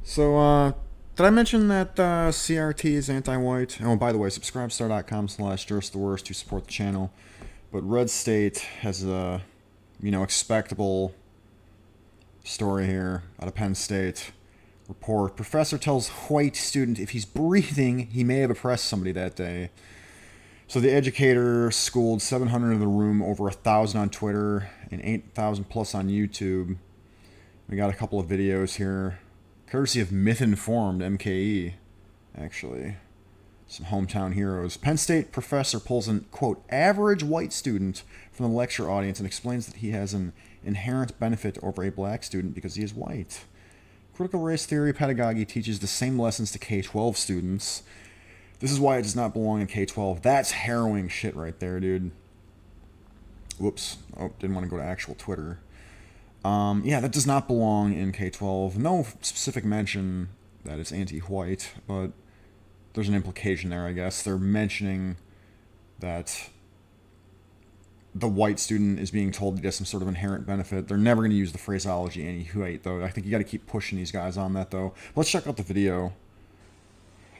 So, did I mention that CRT is anti-white? Oh, by the way, subscribestar.com/justtheworst to support the channel. But Red State has a, expectable story here out of Penn State. Report: Professor tells white student if he's breathing, he may have oppressed somebody that day. So the educator schooled 700 in the room, over 1,000 on Twitter, and 8,000 plus on YouTube. We got a couple of videos here, courtesy of Myth-Informed MKE, actually. Some hometown heroes. Penn State professor pulls an, quote, average white student from the lecture audience and explains that he has an inherent benefit over a black student because he is white. Critical race theory pedagogy teaches the same lessons to K-12 students. This is why it does not belong in K-12. That's harrowing shit right there, dude. Whoops. Oh, didn't want to go to actual Twitter. Yeah, that does not belong in K-12. No specific mention that it's anti-white, but there's an implication there, I guess. They're mentioning that the white student is being told to get some sort of inherent benefit. They're never going to use the phraseology anti-white, though. I think you got to keep pushing these guys on that, though. Let's check out the video.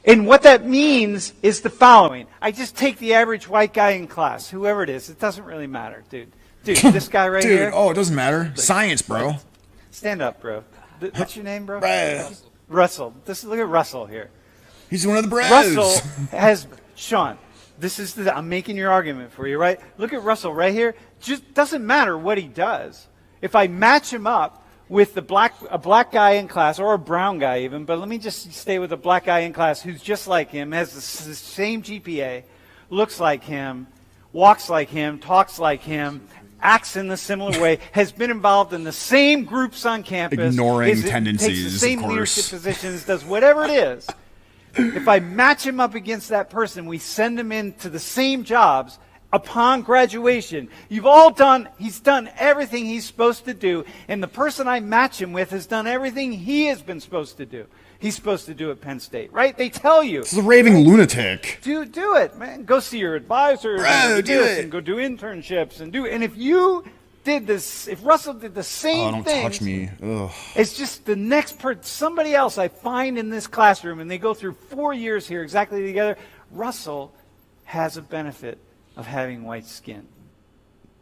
And what that means is the following. I just take the average white guy in class, whoever it is. It doesn't really matter, dude. Dude, this guy right Dude, here. Oh, it doesn't matter. Science, bro. Stand up, bro. What's your name, bro? Russ. Russell. Look at Russell here. He's one of the bros. Russell has, Sean, I'm making your argument for you, right? Look at Russell right here. Just doesn't matter what he does. If I match him up with a black guy in class, or a brown guy even, but let me just stay with a black guy in class who's just like him, has the same GPA, looks like him, walks like him, talks like him, acts in a similar way, has been involved in the same groups on campus, ignoring tendencies, takes the same of course. leadership positions, does whatever it is. If I match him up against that person, we send him into the same jobs. Upon graduation, he's done everything he's supposed to do, and the person I match him with has done everything he has been supposed to do. He's supposed to do at Penn State, right? They tell you. This is a raving lunatic. Do it, man. Go see your advisors, and do this, and go do internships, and if you did this, if Russell did the same thing. Don't touch me. Ugh. It's just the next somebody else I find in this classroom, and they go through 4 years here exactly together. Russell has a benefit of having white skin.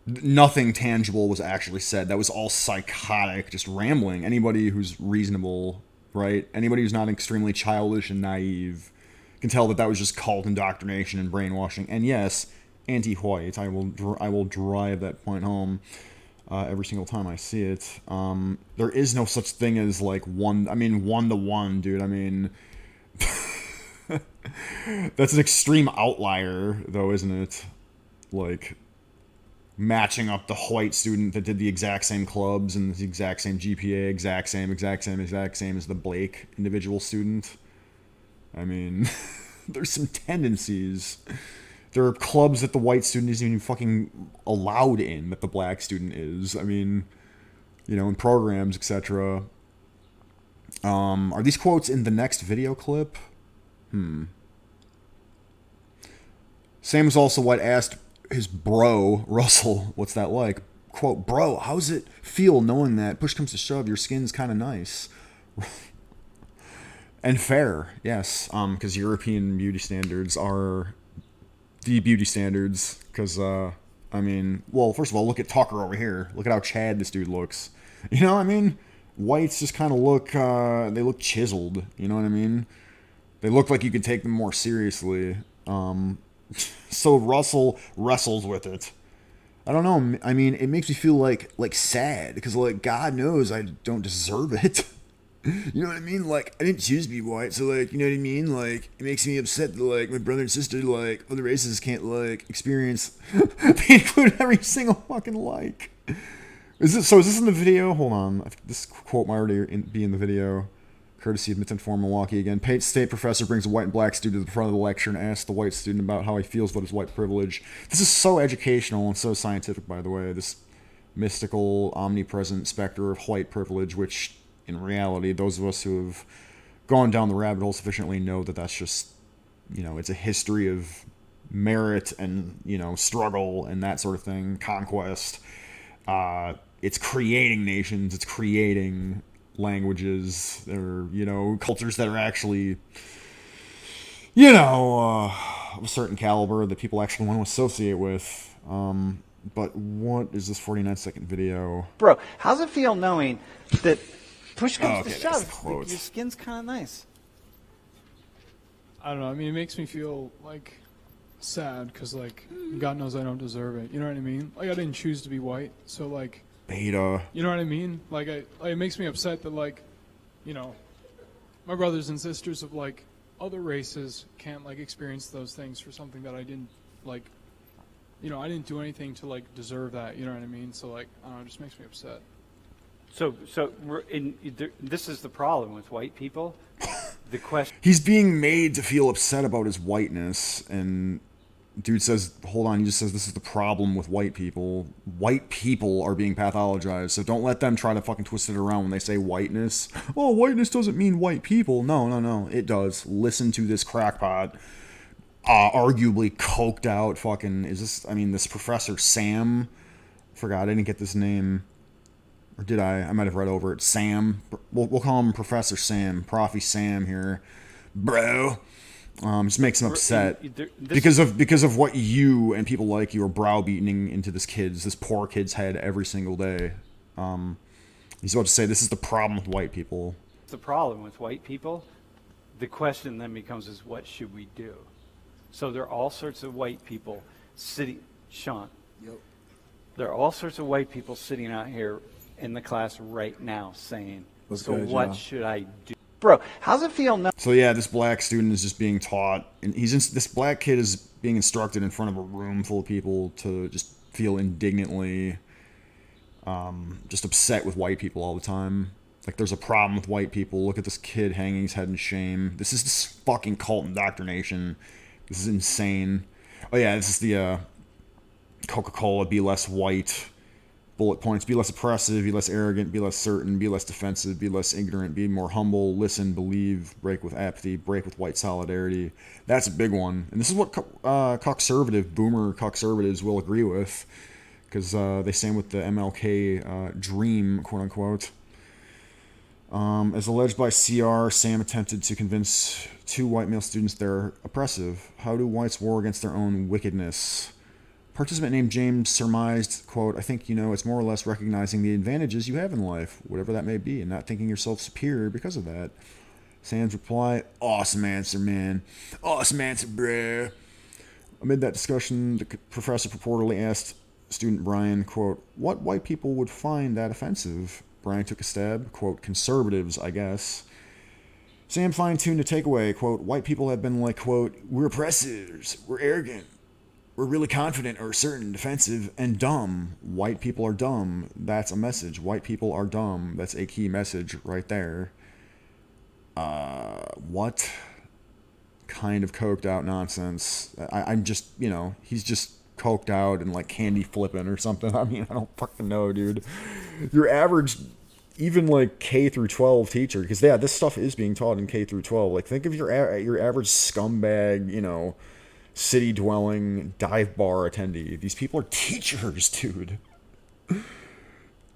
Nothing tangible was actually said. That was all psychotic, just rambling. Anybody who's reasonable, right? Anybody who's not extremely childish and naive can tell that was just cult indoctrination and brainwashing. And yes, anti-white. I will drive that point home every single time I see it. There is no such thing as like one to one, dude. I mean, that's an extreme outlier, though, isn't it? Like, matching up the white student that did the exact same clubs and the exact same GPA, exact same as the Blake individual student. I mean, there's some tendencies. There are clubs that the white student isn't even fucking allowed in that the black student is. I mean, in programs, etc. Are these quotes in the next video clip? Sam was also what asked his bro, Russell, what's that like? Quote, bro, how's it feel knowing that push comes to shove, your skin's kind of nice? And fair, yes, because European beauty standards are the beauty standards, because, well, first of all, look at Tucker over here. Look at how Chad this dude looks. Whites just kind of look, they look chiseled, you know what I mean? They look like you could take them more seriously. So Russell wrestles with it. I don't know. I mean, it makes me feel like sad because God knows I don't deserve it. You know what I mean? Like, I didn't choose to be white, so you know what I mean? Like, it makes me upset that my brother and sister other races can't experience being included every single fucking Is this in the video? Hold on. This quote might already be in the video. Courtesy of Myth-Informed Milwaukee again. Penn State professor brings a white and black student to the front of the lecture and asks the white student about how he feels about his white privilege. This is so educational and so scientific, by the way. This mystical, omnipresent specter of white privilege, which, in reality, those of us who have gone down the rabbit hole sufficiently know that that's just, it's a history of merit and, struggle and that sort of thing, conquest. It's creating nations. It's creating languages or, you know, cultures that are actually, you know, of a certain caliber that people actually want to associate with. But what is this 49-second video? Bro, how's it feel knowing that push Oh, comes okay, to that's the shove, quote. your skin's kind of nice? I don't know. I mean, it makes me feel like sad because, like, God knows I don't deserve it. You know what I mean? Like, I didn't choose to be white, so like, Beta. you know what I mean? Like, it makes me upset that, like, you know, my brothers and sisters of like other races can't like experience those things for something that I didn't like. You know, I didn't do anything to like deserve that. You know what I mean? So like, I don't know, it just makes me upset. So this is the problem with white people. The question. He's being made to feel upset about his whiteness, and dude says, hold on, he just says this is the problem with white people. White people are being pathologized, so don't let them try to fucking twist it around when they say whiteness. Oh, whiteness doesn't mean white people. No, it does. Listen to this crackpot. Arguably coked out fucking, this Professor Sam, forgot, I didn't get this name. Or did I? I might have read over it. Sam. We'll call him Professor Sam. Profi Sam here. Bro. Just makes him upset. Because of what you and people like you are browbeating into this poor kid's head every single day. He's about to say this is the problem with white people. The problem with white people. The question then becomes is what should we do? So there are all sorts of white people sitting. Sean. Yep. There are all sorts of white people sitting out here in the class right now saying, What's so good, what John? should I do? Bro, how's it feel now? So yeah, this black student is just being taught, and this black kid is being instructed in front of a room full of people to just feel indignantly just upset with white people all the time. Like there's a problem with white people. Look at this kid hanging his head in shame. This is this fucking cult indoctrination. This is insane. Oh yeah, this is the Coca-Cola, be less white. Bullet points: be less oppressive, be less arrogant, be less certain, be less defensive, be less ignorant, be more humble, listen, believe, break with apathy, break with white solidarity. That's a big one. And this is what boomer cockservatives will agree with, because they stand with the MLK dream, quote unquote. As alleged by CR, Sam attempted to convince 2 white male students they're oppressive. How do whites war against their own wickedness? Participant named James surmised, quote, I think, it's more or less recognizing the advantages you have in life, whatever that may be, and not thinking yourself superior because of that. Sam's reply, awesome answer, man. Awesome answer, bruh. Amid that discussion, the professor purportedly asked student Brian, quote, what white people would find that offensive? Brian took a stab, quote, conservatives, I guess. Sam fine-tuned the takeaway, quote, white people have been like, quote, we're oppressors, we're arrogant, we're really confident or certain, defensive, and dumb. White people are dumb. That's a message. White people are dumb. That's a key message right there. What kind of coked out nonsense? I'm just, he's just coked out and like candy flipping or something. I mean, I don't fucking know, dude. Your average, even like K through 12 teacher, because yeah, this stuff is being taught in K through 12. Like, think of your average scumbag, city-dwelling dive bar attendee. These people are teachers, dude.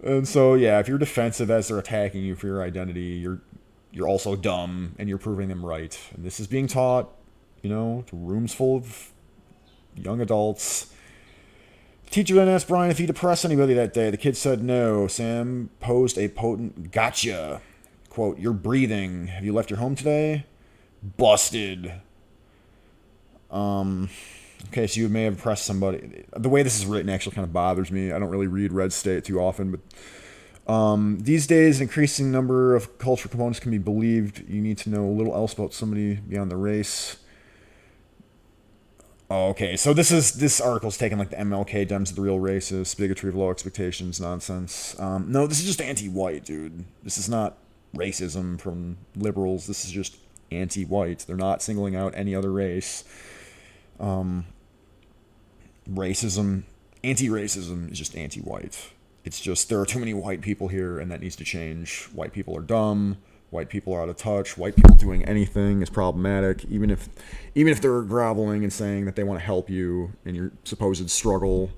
And so, yeah, if you're defensive as they're attacking you for your identity, you're also dumb, and you're proving them right. And this is being taught, to rooms full of young adults. The teacher then asked Brian if he'd oppress anybody that day. The kid said no. Sam posed a potent gotcha. Quote, you're breathing. Have you left your home today? Busted. Okay, so you may have oppressed somebody. The way this is written actually kind of bothers me. I don't really read Red State too often, but these days, an increasing number of cultural components can be believed. You need to know a little else about somebody beyond the race. Oh, okay, so this article's taking like the MLK Dems are the real racists, bigotry of low expectations nonsense. No, this is just anti-white, dude. This is not racism from liberals. This is just anti-white. They're not singling out any other race. Racism, anti-racism is just anti-white. It's just there are too many white people here, and that needs to change. White people are dumb. White people are out of touch. White people doing anything is problematic, even if they're groveling and saying that they want to help you in your supposed struggle.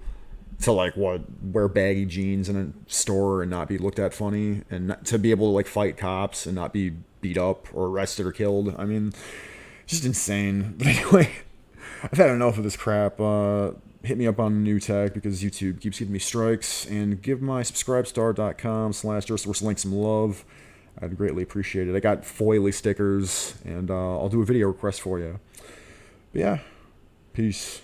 to like what, wear baggy jeans in a store and not be looked at funny, and not, to be able to like fight cops and not be beat up or arrested or killed. I mean, just insane. But anyway, I've had enough of this crap. Hit me up on New Tech because YouTube keeps giving me strikes, and give my subscribestar.com/JustTheWorst link some love. I'd greatly appreciate it. I got foily stickers, and I'll do a video request for you. But yeah, peace.